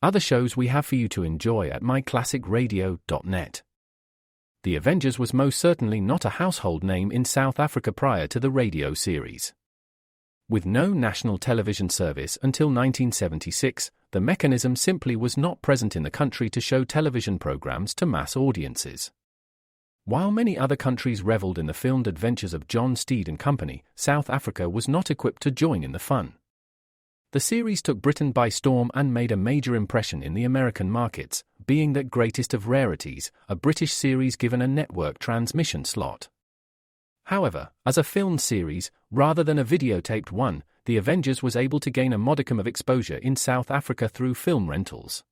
Other shows we have for you to enjoy at myclassicradio.net. The Avengers was most certainly not a household name in South Africa prior to the radio series. With no national television service until 1976, the mechanism simply was not present in the country to show television programs to mass audiences. While many other countries reveled in the filmed adventures of John Steed and company, South Africa was not equipped to join in the fun. The series took Britain by storm and made a major impression in the American markets, being that greatest of rarities, a British series given a network transmission slot. However, as a filmed series, rather than a videotaped one, The Avengers was able to gain a modicum of exposure in South Africa through film rentals.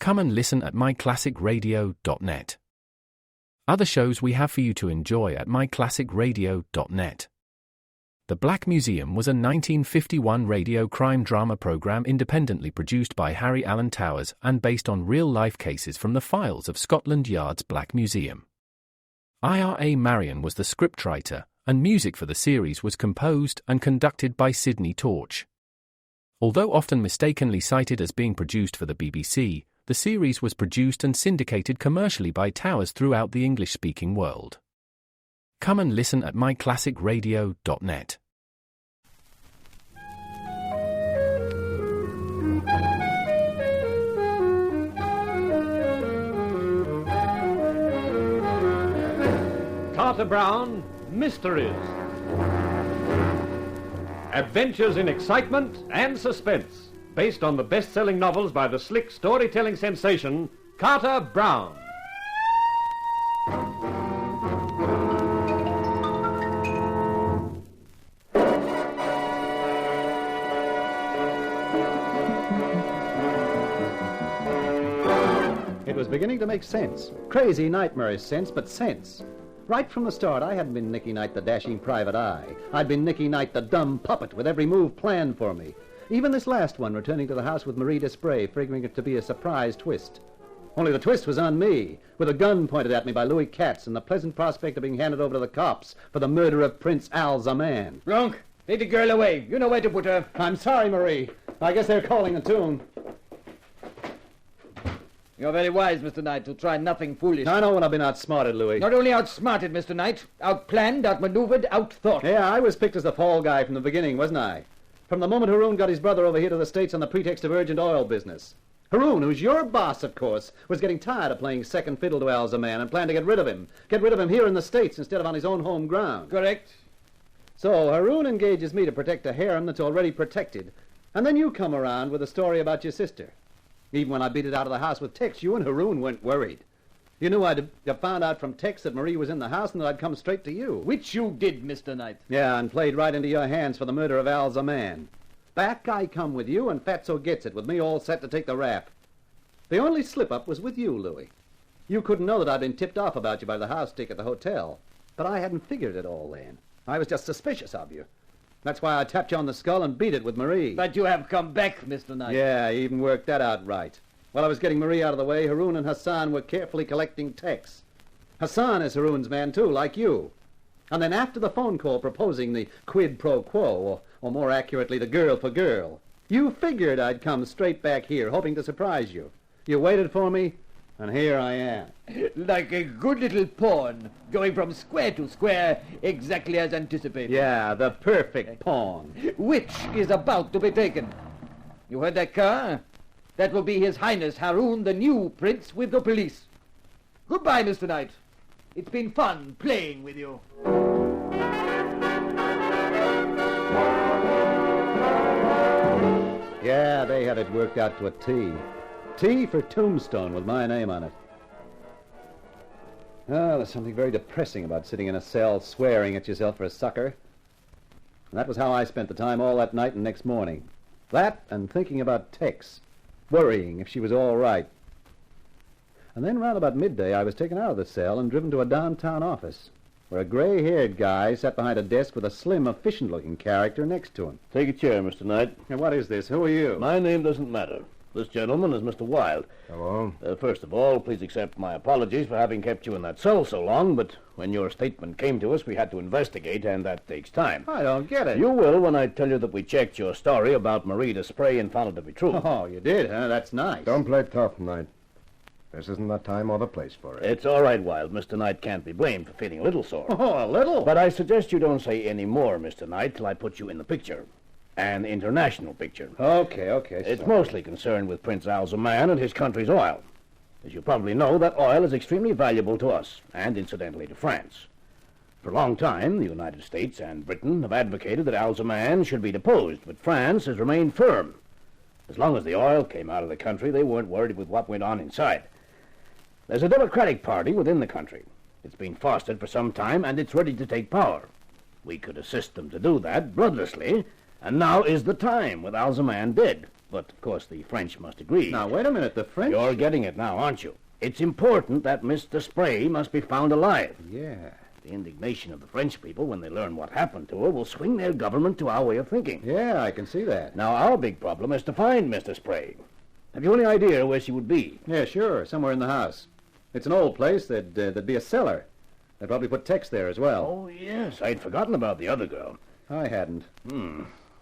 Come and listen at myclassicradio.net. Other shows we have for you to enjoy at myclassicradio.net. The Black Museum was a 1951 radio crime drama program independently produced by Harry Alan Towers and based on real-life cases from the files of Scotland Yard's Black Museum. Ira Marion was the scriptwriter, and music for the series was composed and conducted by Sidney Torch. Although often mistakenly cited as being produced for the BBC, the series was produced and syndicated commercially by Towers throughout the English-speaking world. Come and listen at myclassicradio.net. Carter Brown, Mysteries. Adventures in excitement and suspense, based on the best-selling novels by the slick storytelling sensation, Carter Brown. It was beginning to make sense. Crazy, nightmarish sense, but sense. Right from the start, I hadn't been Nicky Knight, the dashing private eye. I'd been Nicky Knight, the dumb puppet, with every move planned for me. Even this last one, returning to the house with Marie Desprez, figuring it to be a surprise twist. Only the twist was on me, with a gun pointed at me by Louis Katz and the pleasant prospect of being handed over to the cops for the murder of Prince Al Zaman. Blanc, take the girl away. You know where to put her. I'm sorry, Marie. I guess they're calling a tune. You're very wise, Mr. Knight, to try nothing foolish. I know when I've been outsmarted, Louis. Not only outsmarted, Mr. Knight, outplanned, outmaneuvered, outthought. Yeah, I was picked as the fall guy from the beginning, wasn't I? From the moment Haroon got his brother over here to the States on the pretext of urgent oil business. Haroon, who's your boss, of course, was getting tired of playing second fiddle to Al Zaman and planned to get rid of him. Get rid of him here in the States instead of on his own home ground. Correct. So Haroon engages me to protect a harem that's already protected. And then you come around with a story about your sister. Even when I beat it out of the house with Tex, you and Haroon weren't worried. You knew I'd found out from Tex that Marie was in the house and that I'd come straight to you. Which you did, Mr. Knight. Yeah, and played right into your hands for the murder of Al Zaman. Back I come with you, and Fatso gets it, with me all set to take the rap. The only slip-up was with you, Louis. You couldn't know that I'd been tipped off about you by the house stick at the hotel. But I hadn't figured it all then. I was just suspicious of you. That's why I tapped you on the skull and beat it with Marie. But you have come back, Mr. Knight. Yeah, you even worked that out right. While I was getting Marie out of the way, Haroon and Hassan were carefully collecting Tex. Hassan is Haroon's man, too, like you. And then after the phone call proposing the quid pro quo, or more accurately, the girl for girl, you figured I'd come straight back here, hoping to surprise you. You waited for me, and here I am. Like a good little pawn, going from square to square, exactly as anticipated. Yeah, the perfect pawn. Which is about to be taken. You heard that car? That will be His Highness Haroon, the new prince with the police. Goodbye, Mr. Knight. It's been fun playing with you. Yeah, they had it worked out to a T. T for Tombstone with my name on it. Oh, there's something very depressing about sitting in a cell swearing at yourself for a sucker. And that was how I spent the time all that night and next morning. That and thinking about Tex, worrying if she was all right. And then round about midday, I was taken out of the cell and driven to a downtown office, where a gray-haired guy sat behind a desk with a slim, efficient-looking character next to him. Take a chair, Mr. Knight. Now, what is this? Who are you? My name doesn't matter. This gentleman is Mr. Wilde. Hello. First of all, please accept my apologies for having kept you in that cell so long, but when your statement came to us, we had to investigate, and that takes time. I don't get it. You will when I tell you that we checked your story about Marie Desprez and found it to be true. Oh, you did, huh? That's nice. Don't play tough, Knight. This isn't the time or the place for it. It's all right, Wilde. Mr. Knight can't be blamed for feeling a little sore. Oh, a little? But I suggest you don't say any more, Mr. Knight, till I put you in the picture. An international picture. Okay. It's mostly concerned with Prince Al-Zaman and his country's oil. As you probably know, that oil is extremely valuable to us, and incidentally to France. For a long time, the United States and Britain have advocated that Al-Zaman should be deposed, but France has remained firm. As long as the oil came out of the country, they weren't worried with what went on inside. There's a Democratic Party within the country. It's been fostered for some time, and it's ready to take power. We could assist them to do that bloodlessly, and now is the time, with Al-Zaman dead. But, of course, the French must agree. Now, wait a minute, the French... You're getting it now, aren't you? It's important that Miss Desprez must be found alive. Yeah. The indignation of the French people when they learn what happened to her will swing their government to our way of thinking. Yeah, I can see that. Now, our big problem is to find Miss Desprez. Have you any idea where she would be? Yeah, sure, somewhere in the house. It's an old place. There'd be a cellar. They'd probably put Tex there as well. Oh, yes, I'd forgotten about the other girl. I hadn't.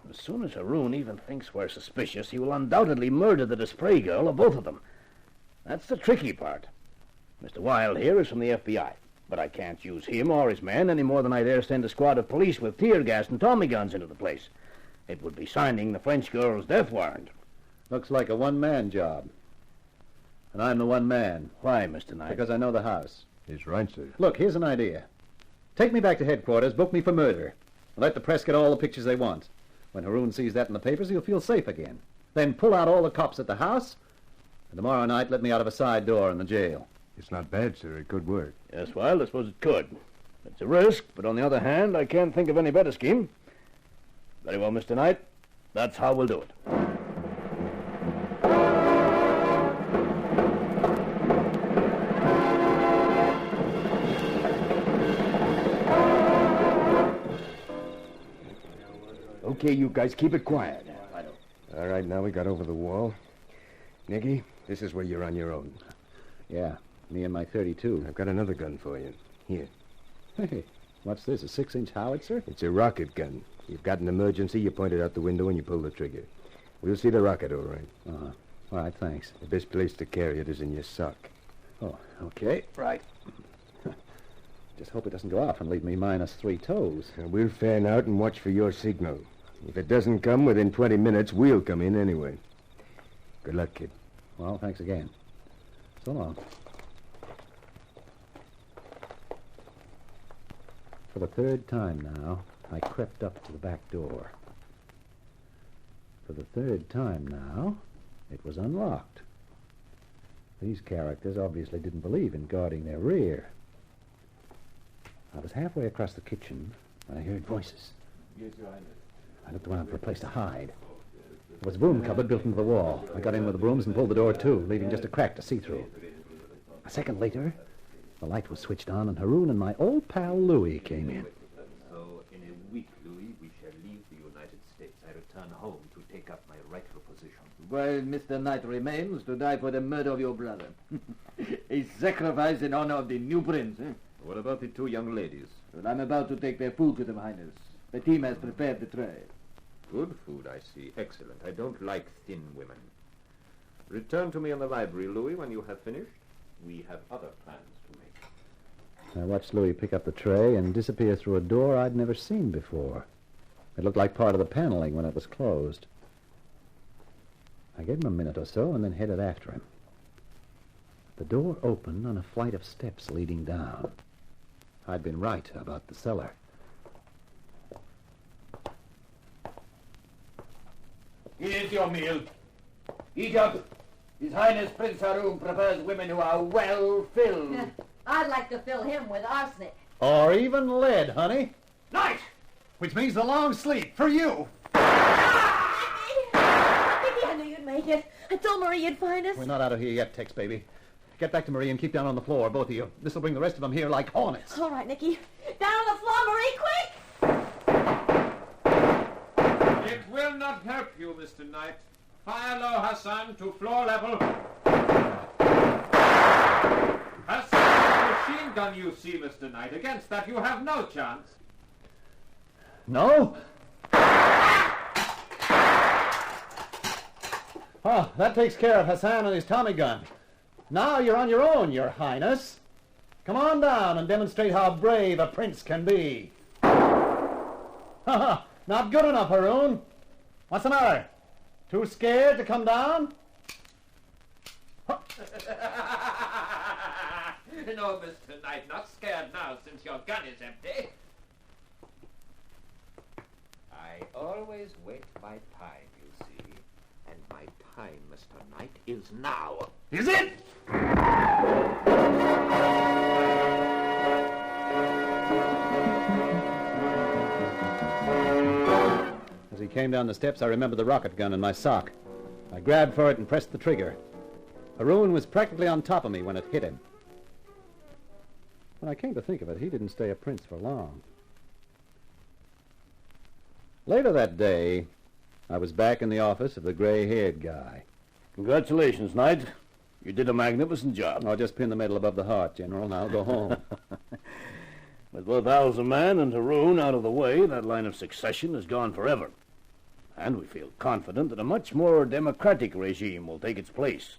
As soon as Haroun even thinks we're suspicious, he will undoubtedly murder the Desprez girl or both of them. That's the tricky part. Mr. Wilde here is from the FBI, but I can't use him or his men any more than I dare send a squad of police with tear gas and Tommy guns into the place. It would be signing the French girl's death warrant. Looks like a one-man job. And I'm the one man. Why, Mr. Knight? Because I know the house. He's right, sir. Look, here's an idea. Take me back to headquarters, book me for murder. Let the press get all the pictures they want. When Haroun sees that in the papers, he'll feel safe again. Then pull out all the cops at the house, and tomorrow night let me out of a side door in the jail. It's not bad, sir. It could work. Yes, Wilde, I suppose it could. It's a risk, but on the other hand, I can't think of any better scheme. Very well, Mr. Knight. That's how we'll do it. Okay, you guys, keep it quiet. All right, now we got over the wall. Nicky, this is where you're on your own. Yeah, me and my .32. I've got another gun for you. Here. Hey, what's this, a 6-inch howitzer? It's a rocket gun. You've got an emergency, you point it out the window and you pull the trigger. We'll see the rocket, all right. Uh-huh. All right, thanks. The best place to carry it is in your sock. Oh, okay. Right. Just hope it doesn't go off and leave me minus 3 toes. We'll fan out and watch for your signal. If it doesn't come within 20 minutes, we'll come in anyway. Good luck, kid. Well, thanks again. So long. For the third time now, I crept up to the back door. For the third time now, it was unlocked. These characters obviously didn't believe in guarding their rear. I was halfway across the kitchen when I heard voices. Yes, Your Highness. I looked around for a place to hide. There was a broom cupboard built into the wall. I got in with the brooms and pulled the door to, leaving just a crack to see through. A second later, the light was switched on, and Haroun and my old pal Louis came in. So, in a week, Louis, we shall leave the United States. I return home to take up my rightful position. While Mr. Knight remains to die for the murder of your brother. A sacrifice in honor of the new prince, eh? What about the 2 young ladies? Well, I'm about to take their food to them, Highness. The team has prepared the tray. Good food, I see. Excellent. I don't like thin women. Return to me in the library, Louis, when you have finished. We have other plans to make. I watched Louis pick up the tray and disappear through a door I'd never seen before. It looked like part of the paneling when it was closed. I gave him a minute or so and then headed after him. The door opened on a flight of steps leading down. I'd been right about the cellar. Here's your meal. Eat up. His Highness Prince Haroun prefers women who are well filled. I'd like to fill him with arsenic. Or even lead, honey. Night! Which means the long sleep for you. Nicky, I knew you'd make it. I told Marie you'd find us. We're not out of here yet, Tex, baby. Get back to Marie and keep down on the floor, both of you. This'll bring the rest of them here like hornets. All right, Nicky. Down on the floor, Marie, quick! It will not help you, Mr. Knight. Fire low, Hassan, to floor level. Hassan, the machine gun you see, Mr. Knight. Against that you have no chance. No? Oh, that takes care of Hassan and his Tommy gun. Now you're on your own, Your Highness. Come on down and demonstrate how brave a prince can be. Ha! Not good enough, Haroun. What's the matter? Too scared to come down? No, Mr. Knight, not scared now since your gun is empty. I always wait my time, you see. And my time, Mr. Knight, is now. Is it? As he came down the steps, I remembered the rocket gun in my sock. I grabbed for it and pressed the trigger. Haroun was practically on top of me when it hit him. When I came to think of it, he didn't stay a prince for long. Later that day, I was back in the office of the gray-haired guy. Congratulations, Knight. You did a magnificent job. I'll just pin the medal above the heart, General, and I'll go home. With both Alzaman and Haroun out of the way, that line of succession is gone forever. And we feel confident that a much more democratic regime will take its place.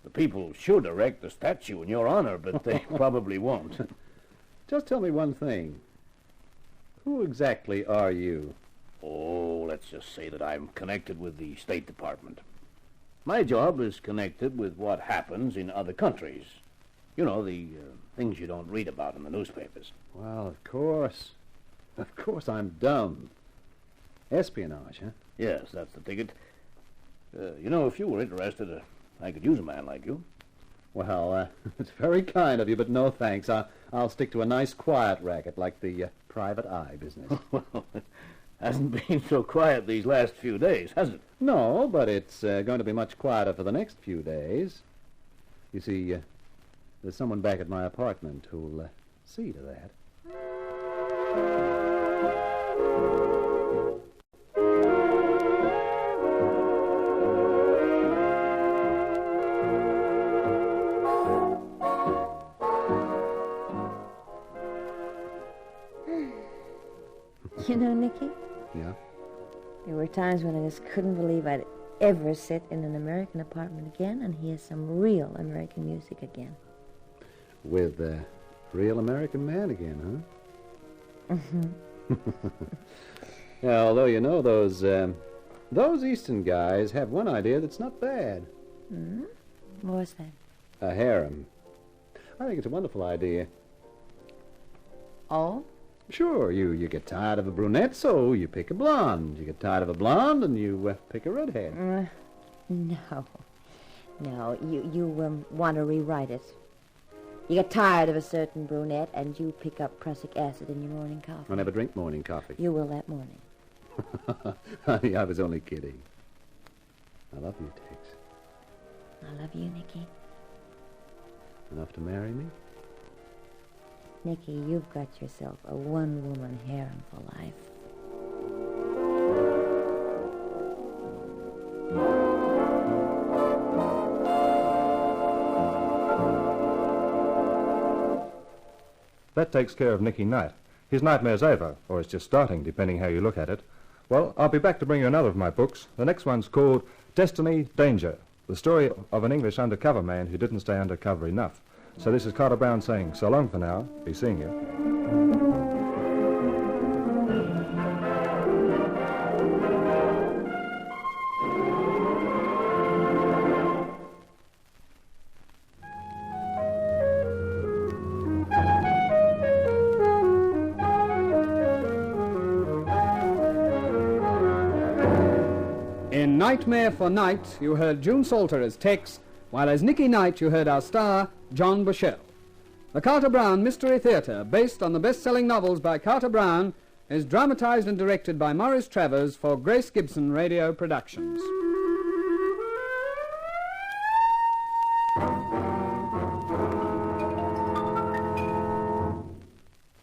The people should erect a statue in your honor, but they probably won't. Just tell me one thing. Who exactly are you? Oh, let's just say that I'm connected with the State Department. My job is connected with what happens in other countries. You know, the things you don't read about in the newspapers. Well, of course. Of course I'm dumb. Espionage, huh? Yes, that's the ticket. You know, if you were interested, I could use a man like you. Well, it's very kind of you, but no thanks. I'll stick to a nice quiet racket like the private eye business. Well, it hasn't been so quiet these last few days, has it? No, but it's going to be much quieter for the next few days. You see, there's someone back at my apartment who'll see to that. You know, Nicky? Yeah? There were times when I just couldn't believe I'd ever sit in an American apartment again and hear some real American music again. With a real American man again, huh? Mm-hmm. Yeah, although, you know, those Eastern guys have one idea that's not bad. Mm-hmm. What was that? A harem. I think it's a wonderful idea. Oh? Sure, you get tired of a brunette, so you pick a blonde. You get tired of a blonde, and you pick a redhead. No. You want to rewrite it. You get tired of a certain brunette, and you pick up prussic acid in your morning coffee. I never drink morning coffee. You will that morning. Honey, I was only kidding. I love you, Tex. I love you, Nicky. Enough to marry me? Nicky, you've got yourself a one-woman harem for life. That takes care of Nicky Knight. His nightmare's over, or it's just starting, depending how you look at it. Well, I'll be back to bring you another of my books. The next one's called Destiny, Danger, the story of an English undercover man who didn't stay undercover enough. So this is Carter Brown saying so long for now. Be seeing you. In Nightmare for Night, you heard June Salter as Tex, while as Nicky Knight you heard our star, John Bushell. The Carter Brown Mystery Theatre, based on the best-selling novels by Carter Brown, is dramatized and directed by Maurice Travers for Grace Gibson Radio Productions.